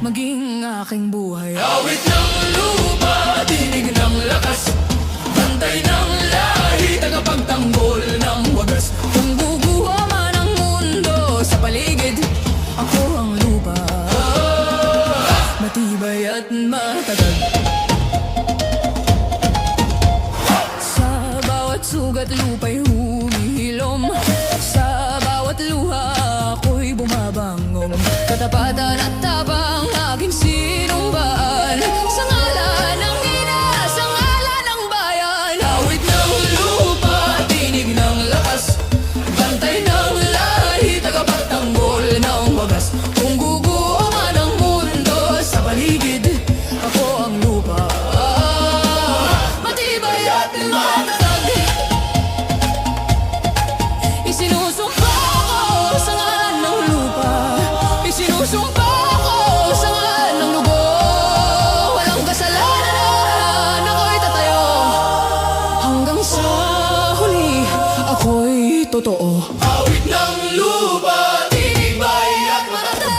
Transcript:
maging aking buhay. Awit ng lupa, dinig ng lakas, bantay ng lahi, tagapagtanggol ng wagas. Kung guguho man ang mundo sa paligid, ako ang lupa, matibay at matatag. Sa bawat sugat lupa'y humihilom, sa bawat luha ako'y bumabangong. Katapatan at tapang aking sinumbaan, sa ngalan ng ina, sa ngalan ng bayan. Awit ng lupa, tinig ng lakas, bantay ng lahi, tagapagtanggol ng wagas. Kung guguho man ang mundo sa paligid, ako ang lupa, matibay at matatag. Isinusumpa ko sa ngalan ng lupa, isinusumpa ko sa ngalan ng dugo. Walang kasalanan, ako'y tatayo, hanggang sa huli ako'y totoo. Awit ng lupa, tinibay at matatag.